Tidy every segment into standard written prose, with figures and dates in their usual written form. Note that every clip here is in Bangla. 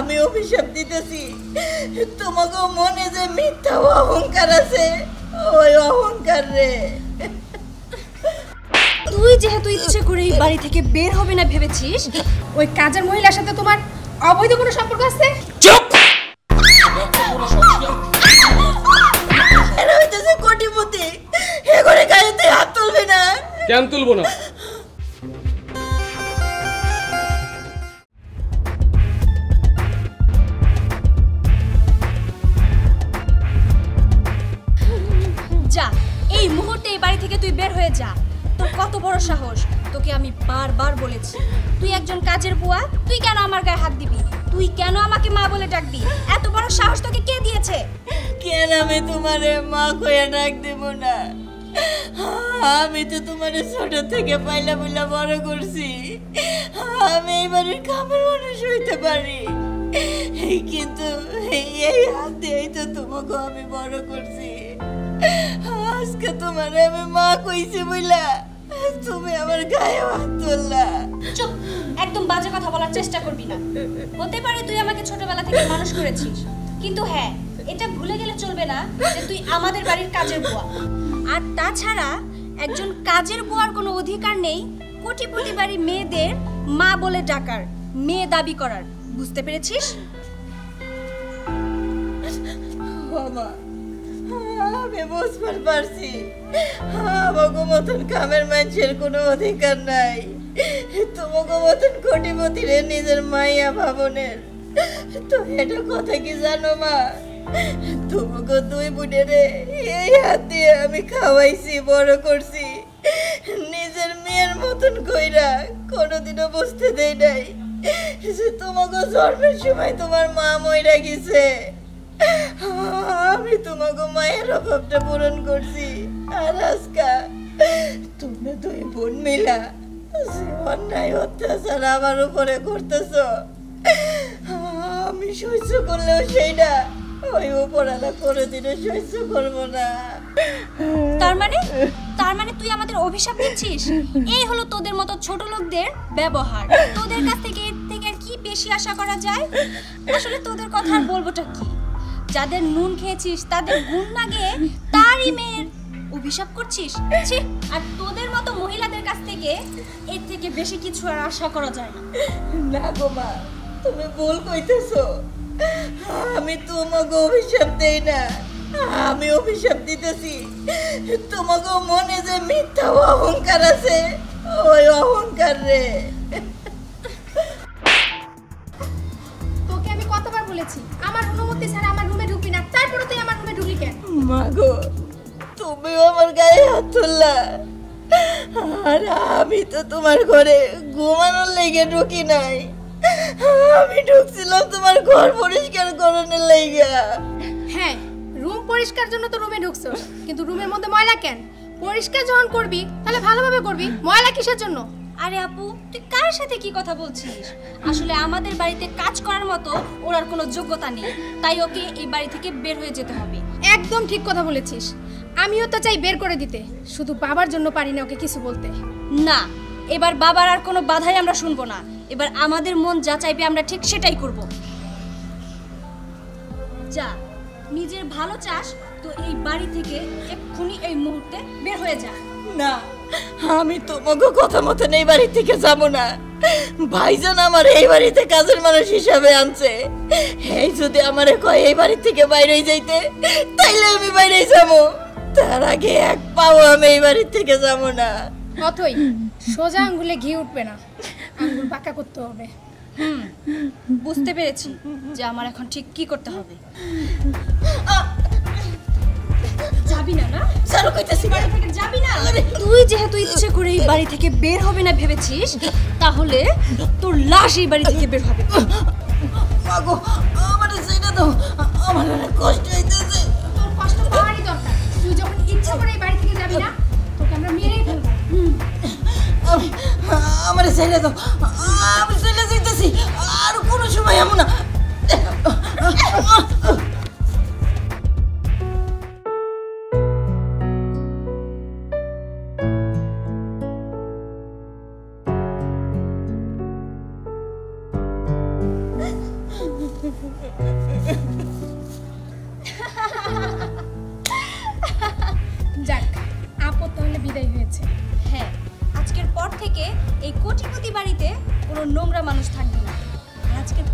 আমি অভিশাপ দিতেছি, তোমাকে মনে যে মিথ্যা অহংকার আছে, ওই অহংকার রে। তুই যেহেতু ইচ্ছে করে এই বাড়ি থেকে বের হবে না ভেবেছিস, ওই কাজের মহিলার সাথে তোমার অবৈধ কোনো সম্পর্ক আছে? চুপ! এরা হইতেছে কোটিপতি, এ করে গায়ে তুই হাত তুলবি না। কেন তুলবো না? যা, এই মুহূর্তে এই বাড়ি থেকে তুই বের হয়ে যা। তোর কত বড় সাহস! তোকে আমি বারবার বলেছি, তুই একজন কাজের বুয়া, তুই কেন আমার গায়ে হাত দিবি? তুই কেন আমাকে মা বলে ডাকবি? এত বড় সাহস তোকে কে দিয়েছে? কেন আমি তোমারে মা কইয়া ডাক দেব না? আমি তো তোমারে ছোট থেকে পাইলা পাইলা বড় করছি, আমি এই বাড়ির কামের মানুষ হইতে পারি, কিন্তু এই হাত দিয়েই তো তোমাকে আমি বড় করছি। আজকে তোমারে আমি মা কইছি বইলা তুমি আমার গায়ে হাত তুললা। চুপ! একদম বাজে কথা বলার চেষ্টা করবি না। হতে পারে তুই আমাকে ছোটবেলা থেকে মানুষ করেছিস, কিন্তু হ্যাঁ, এটা ভুলে গেলে চলবে না যে তুই আমাদের বাড়ির কাজের বুয়া। আর তাছাড়া একজন কাজের বুয়ার কোনো অধিকার নেই কোটিপতি বাড়ির মেয়েদের মা বলে ডাকার, মেয়ে দাবি করার। বুঝতে পেরেছিস? বাবা, আমি বুঝতে পারছি আমাকে মতন কামের মানুষের কোনো অধিকার নাই, তোমাকে মতন কোটিপতির নিজের মাইয়া ভাবনের। তো এটা কথা কি জানো মা, তোমাকে দুই বোনেরে এই হাত দিয়ে আমি খাওয়াইছি, বড় করছি, নিজের মেয়ের মতন কইরা কোনোদিনও বুঝতে দেই নাই যে তোমাকে জন্মের সময় তোমার মা মইরা গেছে। আমি তোমাকে মায়ের অভাবটা পূরণ করছি, আর আজকা তোমরা দুই বোন মিলা যে অন্যায় অত্যাচার আমার উপরে করতেছ, আমি সহ্য করলেও সেইটা ওই উপরালা কোনোদিনও সহ্য করবো না। তার মানে তুই আমাদের অভিশাপ দিচ্ছিস? এই হলো তোদের মতো ছোট লোকদের ব্যবহার। তোদের কাছ থেকে এর থেকে আর কি বেশি আশা করা যায়? আসলে তোদের কথা আর বলবোটা কি? যাদের নুন খেয়েছিস তাদের গুণ লাগে, তারই মেয়ের অভিশাপ করছিস। ছি! আর তোদের মতো মহিলাদের কাছ থেকে এর থেকে বেশি কিছু আর আশা করা যায় না। না গো মা, তুমি ভুল কইতেছো, আমি তোমাকে অভিশাপ দেই না, আমি অভিশাপ দিতেছি তোমাকে মনে যে মিথ্যা অহংকার আছে, ওই অহংকার রে। তোকে আমি কতবার বলেছি আমার অনুমতি ছাড়া আমার রুমে ঢুকবি না, তারপরে তুই আমার রুমে ঢুকলি কেন? মা গো, তুমিও আমার গায়ে হাত তুললা, আর আমি তো তোমার ঘরে ঘুমানোর লেগে ঢুকি নাই, আমি ঢুকছিলাম তোমার ঘর পরিষ্কার করানোর লেগে। হ্যাঁ, রুম পরিষ্কার জন্য তো রুমে ঢুকছস, কিন্তু রুমের মধ্যে ময়লা কেন? পরিষ্কার যখন করবি তাহলে ভালোভাবে করবি, ময়লা কিসের জন্য? আরে আপু, তুই কার সাথে কি কথা বলছিস? আসলে আমাদের বাড়িতে কাজ করার মতো ওর আর কোনো যোগ্যতা নেই, তাই ওকে এই বাড়ি থেকে বের হয়ে যেতে হবে। একদম ঠিক কথা বলেছিস, আমিও তো চাই বের করে দিতে, শুধু বাবার জন্য পারি না ওকে কিছু বলতে। না, এবার বাবার আর কোনো বাধাই আমরা শুনবো না। এবার আমাদের মন যা চাইবে আমরা ঠিক সেটাই করব। যা, নিজের ভালো চাস তো এই বাড়ি থেকে এক্ষুনি এই মুহূর্তে বের হয়ে যা। না, আমি তোমাকে কথা মতন এই বাড়ি থেকে যাব না। ভাইজান আমার এই বাড়িতে কাজের মানুষ হিসাবে আনছে, এই যদি আমারে কয় এই বাড়ি থেকে বাইরে যাইতে, তাইলে আমি বাইরে যাব, তার আগে এক পাও আমি এই বাড়ি থেকে যাব না। অথই, সোজা আঙ্গুলে ঘি উঠবে না, আঙ্গুল পাকা করতে হবে। বুঝতে পেরেছি যে আমার এখন ঠিক কি করতে হবে। যাবি না? না সারো কইতাছি, বাড়ি থেকে যাবি না? তুই যেহেতু ইচ্ছে করে এই বাড়ি থেকে বের হবে না ভেবেছিস, তাহলে তোর লাশ এই বাড়ি থেকে বের হবে। মাগো, আমার সেটা তো আমার অনেক কষ্ট হইতেছে। তোর কষ্ট পাওয়ারই দরকার, তুই যখন ইচ্ছা করে এই বাড়ি থেকে যাবি না, তোকে আমরা মেরেই ফেলবো। আমার ছেলে তো, আমি চলে যাইতেছি, আর কোনো সময় এমন না।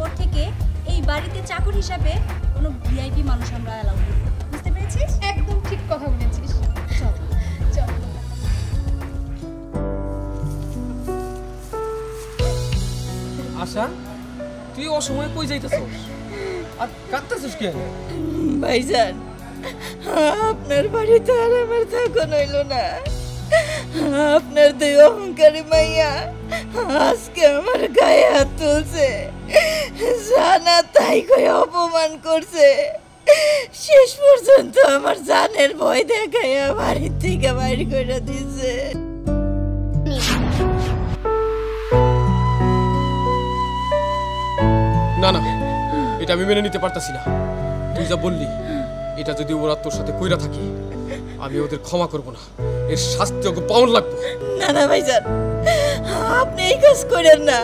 এরপর থেকে এই বাড়িতে চাকর হিসাবে কোনো ভিআইপি মানুষ আমরা অ্যালাউ করব না। বুঝতে পেরেছিস? একদম ঠিক কথা বলেছিস। চল চল। আশা, তুই অসময়ে কই যাইতেছস আর কাঁদতেছিস কেন? ভাইজান, আপনার বাড়িতে আর আমার থাকা নইল না। আপনার দুই অহংকারী মাইয়া আজকে আমার গায়ে হাত তুলছে, জানা তাই করে অপমান করছে। শেষ পর্যন্ত আমার জানের ভয় দেখাইয়া বাড়ির থেকে বাইর করে দিছে। না না, এটা আমি মেনে নিতে পারতাছি না। তুই যা বললি, এটা যদি ওরা তোর সাথে কইরা থাকে, আমি ওদের ক্ষমা করব না। এর শাস্তি ওকে পাওয়ার লাগবে। না না ভাইজান, আপনি এই কাজ করেন না।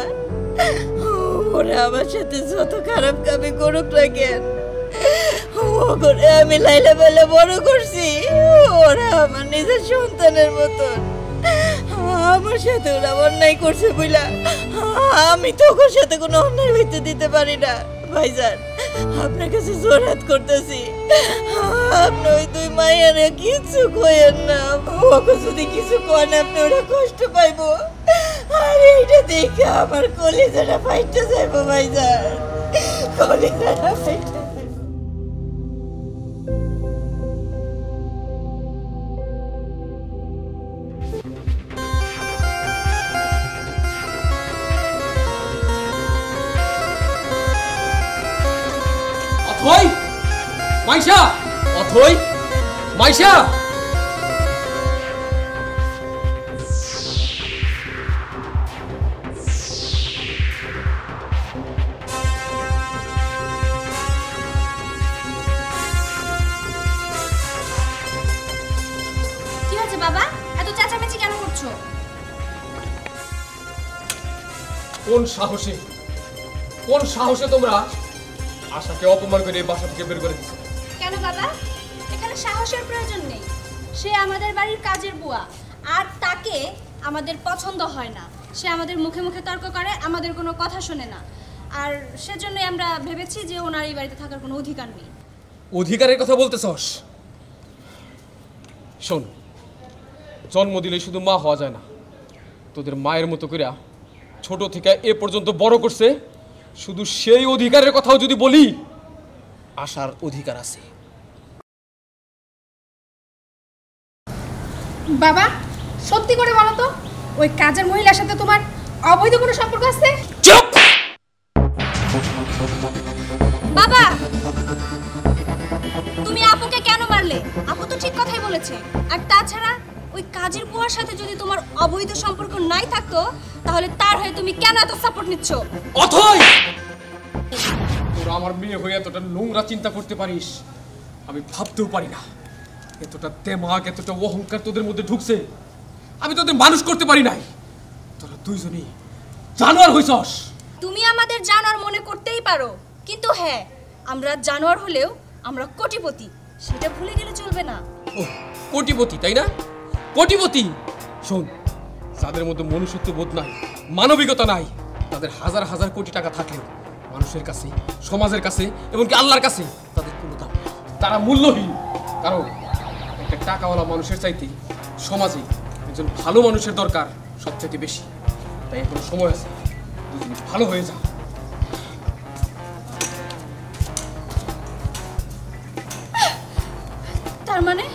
ওরা আমার সাথে যত খারাপ কামে করুক না কেন, ওরে আমি লাইলা বেলা বড় করছি। ওরা আমার নিজের সন্তানের মতন। আমার সাথে ওরা অন্যায় করছে বইলা আমি তো ওর সাথে কোনো অন্যায় হইতে দিতে পারি না। ভাইজান, আপনার কাছে জোরহাত করতেছি, আপনি ওই দুই মায়েরা কিছু কইেন না। ওকে যদি কিছু করেন আপনি ওরা কষ্ট পাইবো। আর এইটা দেখে আমার কলিজাটা ফাইটে যাইবো ভাইজান, কলিজাটা ফাইটে। অথই, মাইশা, অথই, মাইশা। কি হয়েছে বাবা, এত চেঁচামেচি কেন করছো? কোন সাহসে, কোন সাহসে তোমরা আশাকে অপমান করে বাসা থেকে বের করে দিচ্ছ? কেন বাবা, এখানে সাহসের প্রয়োজন নেই। সে আমাদের বাড়ির কাজের বুয়া, আর তাকে আমাদের পছন্দ হয় না। সে আমাদের মুখে মুখে তর্ক করে, আমাদের কোনো কথা শোনে না। আর সেজন্যই আমরা ভেবেছি যে ওনার এই বাড়িতে থাকার কোনো অধিকার নেই। অধিকারের কথা বলতেছস? শোন, জন্ম দিলে শুধু মা হওয়া যায় না। তোদের মায়ের মতো করে ছোট থেকে এ পর্যন্ত বড় করছে, শুধু সেই অধিকারের কথাও যদি বলি, আশার অধিকার আছে। বাবা, সত্যি করে বলো তো, ওই কাজের মহিলার সাথে তোমার অবৈধ কোনো সম্পর্ক আছে? চুপ! বাবা, তুমি আপুকে কেন মারলে? আপু তো ঠিক কথাই বলেছে। আর তাছাড়া ওই কাজের বুয়ার সাথে যদি তোমার অবৈধ সম্পর্ক নাই থাকতো, তাহলে তার হয়ে তুমি কেন এত সাপোর্ট নিচ্ছ? অথই, তোরা আমার মেয়ে হয়ে এতটা নোংরা চিন্তা করতে পারিস, আমি ভাবতেও পারি না। এতটা দেমাগ, এতটা অহংকার তোদের মধ্যে ঢুকছে, আমি তোদের মানুষ করতে পারি নাই। তোরা দুইজনই জানোয়ার হইছস। তুমি আমাদের জানোয়ার মনে করতেই পারো, কিন্তু হ্যাঁ, আমরা জানোয়ার হলেও আমরা কোটিপতি, সেটা ভুলে গেলে চলবে না। ও কোটিপতি, তাই না? কোটিপতি। শোন, যাদের মধ্যে মনুষ্যত্ব বোধ নাই, মানবিকতা নাই, তাদের হাজার হাজার কোটি টাকা থাকলেও মানুষের কাছে, সমাজের কাছে, এমনকি আল্লাহর কাছে তাদের কোনো দাম নেই। তারা মূল্যহীন। কারণ একটা টাকাওয়ালা মানুষের চাইতে সমাজে একজন ভালো মানুষের দরকার সবচাইতে বেশি। তাই এখনো সময় আছে, দুদিন ভালো হয়ে যা। তার মানে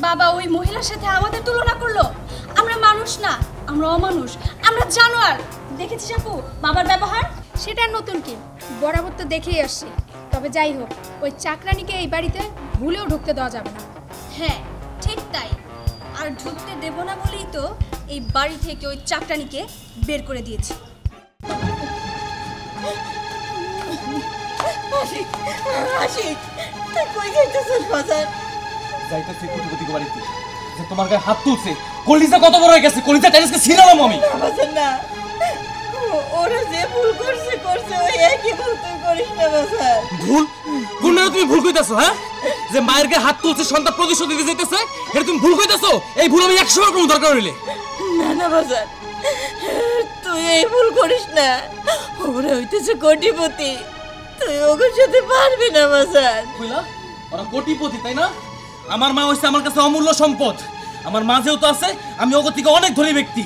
বাবা ওই মহিলার সাথে আমাদের তুলনা করলো? আমরা মানুষ না, আমরা অমানুষ, আমরা জানোয়ার। দেখেছিস আপু বাবার ব্যবহার? সেটা নতুন কি, বরাবর তো দেখেই আসছি। তবে যাই হোক, ওই চাকরানিকে এই বাড়িতে ভুলেও ঢুকতে দেওয়া যাবে না। হ্যাঁ ঠিক তাই। আর ঢুকতে দেব না বলেই তো এই বাড়ি থেকে ওই চাকরানিকে বের করে দিয়েছি। আশিক, আশিক, তুই কই যাইতেছিস বাজার? যাইতেছি কোটিপতি বাড়িতে, যে তোমার গায়ে হাত তুলছে, কলিজা কত বড় হয়ে গেছে, কলিজা টেনিসকে ছিলাম আমি। না বাজার না, ওরা যে ভুল করছে করছে, ওই একই ভুল তুই করিস না বাজার। ভুল? ভুল না, তুমি ভুল কইতাছো। হ্যাঁ, যে মায়ের গায়ে হাত তুলছে, সন্তান প্রতিশোধ দিতে যাইতেছে, এটা তুমি ভুল কইতাছো। এই ভুল আমি 100 বার কোনো দরকার হইলে। না না বাজার, তুই এই ভুল করিস না। ওরা হইতেছে কোটিপতি, তুই ওদের সাথে পারবি না বাজান। কইলা ওরা কোটিপতি তাই না? আমার মা হইছে আমার কাছে অমূল্য সম্পদ। আমার মা যেহেতু আছে, আমি ওগো থেকে অনেক ধনী ব্যক্তি।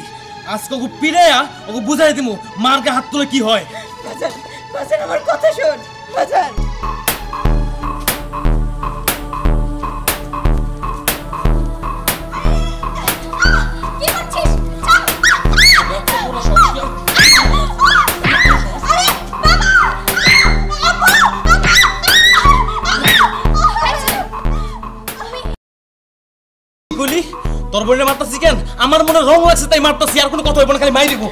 আজকে ওগো পিড়াইয়া ওগো বুঝাই দিমু মারকে হাত তুলে কি হয়। বাজান, বাজান আমার কথা শোন বাজান। কি করছিস? ছাড়। কইলি তোর বোনের মারতাছি কেন? আমার মনে রং লাগছে তাই মারতাছি, আর কোনো কথা হইব না, খালি মাই দিব।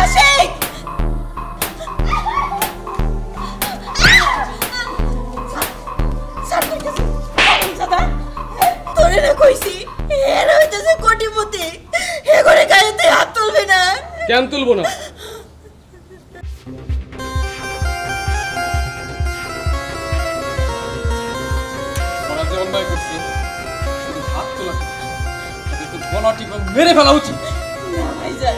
আশিক, তোরে না কইছি এরা হইতেছে কোটিপতি, এগরে গায়ে তুই হাত তুলবি না। কেন তুলবো না? ওরা যে অন্যায় করছে, শুধু হাত তোলা কেন? কিন্তু গলা টিপে মেরে ফেলা উচিত। না ভাইজান,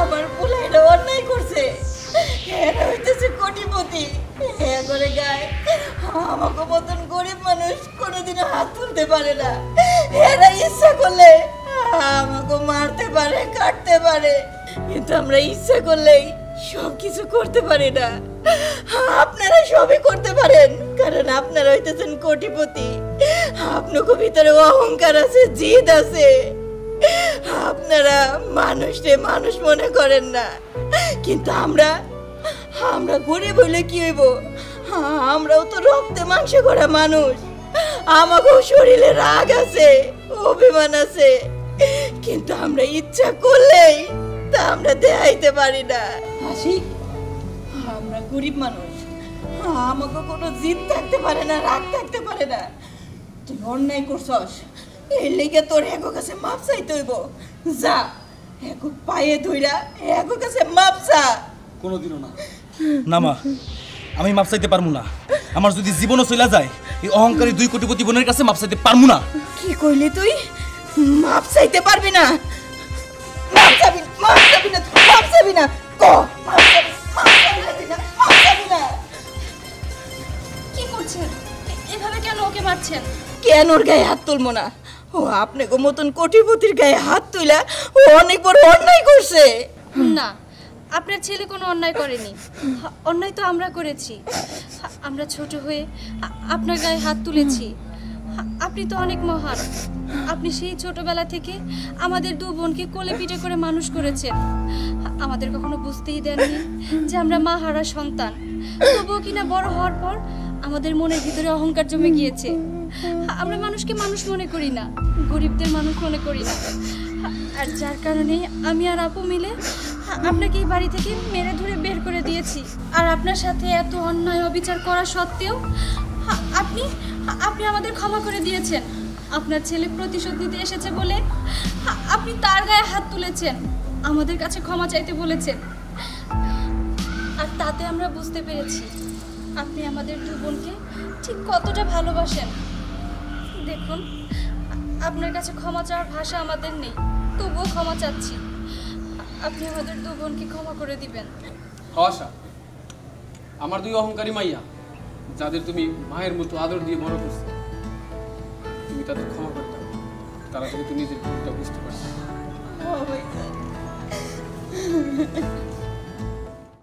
আমার পোলাইটা অন্যায় করছে, এরা হইতেছে কোটিপতি, এগরে গায়ে আমাকে মতন গরিব মানুষ কোনোদিনও হাত তুলতে পারে না। এরা ইচ্ছা করলে আমাকে মারতে পারে, কাটতে পারে, কিন্তু আমরা ইচ্ছা করলেই সব কিছু করতে পারি না। আপনারা সবই করতে পারেন, কারণ আপনারা হইতেছেন কোটিপতি। আপনাকে ভিতরে অহংকার আছে, জিদ আছে। আপনারা মানুষকে মানুষ মনে করেন না, কিন্তু আমরা গরিব হইলে কি হইব? আমরাও তো রক্তে মাংসে করা মানুষ, আমাকেও শরীরে রাগ আছে, অভিমান আছে, কিন্তু আমরা ইচ্ছা করলেই তা আমরা দেখাইতে পারি না। আশিক, আমরা গরিব মানুষ, আমাকে কোনো জিদ থাকতে পারে না, রাগ থাকতে পারে না। তুই অন্যায় করছস, এর লেগে তোর এগো কাছে মাপ চাইতে হইব। যা, এগো পায়ে ধইরা এগো কাছে মাপ চা। কোনোদিনও না। না মা, আমি মাপ চাইতে পারবো না। আমার যদি জীবনও চলে যায়, এই অহংকারী 2 কোটিপতি বোনের কাছে মাপ চাইতে পারবো না। কি কইলি তুই? মাপ চাইতে পারবি না? মাপ চাবি না, মাপ চাবি না, মাপ চাবি না, ক মাপ চাবি, মাপ চাবি না, তুই না, মাপ চাবি না। কি করছেন? এভাবে কেন ওকে মারছেন? কেন ওর গায়ে হাত তুলবো না? ও আপনি গো মতন কোটিপতির গায়ে হাত তুইলা ও অনেক বড় অন্যায় করছে। না, আপনার ছেলে কোনো অন্যায় করেনি। অন্যায় তো আমরা করেছি। আমরা ছোট হয়ে আপনার গায়ে হাত তুলেছি। আপনি তো অনেক মহান। আপনি সেই ছোটবেলা থেকে আমাদের 2 বোনকে কোলে পিঠে করে মানুষ করেছেন। আমাদের কখনো বুঝতেই দেননি যে আমরা মা হারা সন্তান। তবুও কিনা বড় হওয়ার পর আমাদের মনের ভিতরে অহংকার জমে গিয়েছে। আমরা মানুষকে মানুষ মনে করি না, গরিবদের মানুষ মনে করি না। আর যার কারণে আমি আর আপু মিলে আপনাকে এই বাড়ি থেকে মেরে ধরে বের করে দিয়েছি। আর আপনার সাথে এত অন্যায় অবিচার করা সত্ত্বেও আপনি আমাদের ক্ষমা করে দিয়েছেন। আপনার ছেলে প্রতিশোধ নিতে এসেছে বলে আপনি তার গায়ে হাত তুলেছেন, আমাদের কাছে ক্ষমা চাইতে বলেছেন। আর তাতে আমরা বুঝতে পেরেছি আপনি আমাদের 2 বোনকে ঠিক কতটা ভালোবাসেন। দেখুন, আপনার কাছে ক্ষমা চাওয়ার ভাষা আমাদের নেই, তবুও ক্ষমা চাচ্ছি। আপনি আমাদের 2 বোনকে ক্ষমা করে দিবেন। আশা, আমার 2 অহংকারী মাইয়া, যাদের তুমি মায়ের মতো আদর দিয়ে বড় করছো, তুমি তাদের ক্ষমা করে দাও। তারা কিন্তু নিজের ভুলটা বুঝতে পারছে। ও ভাইজান,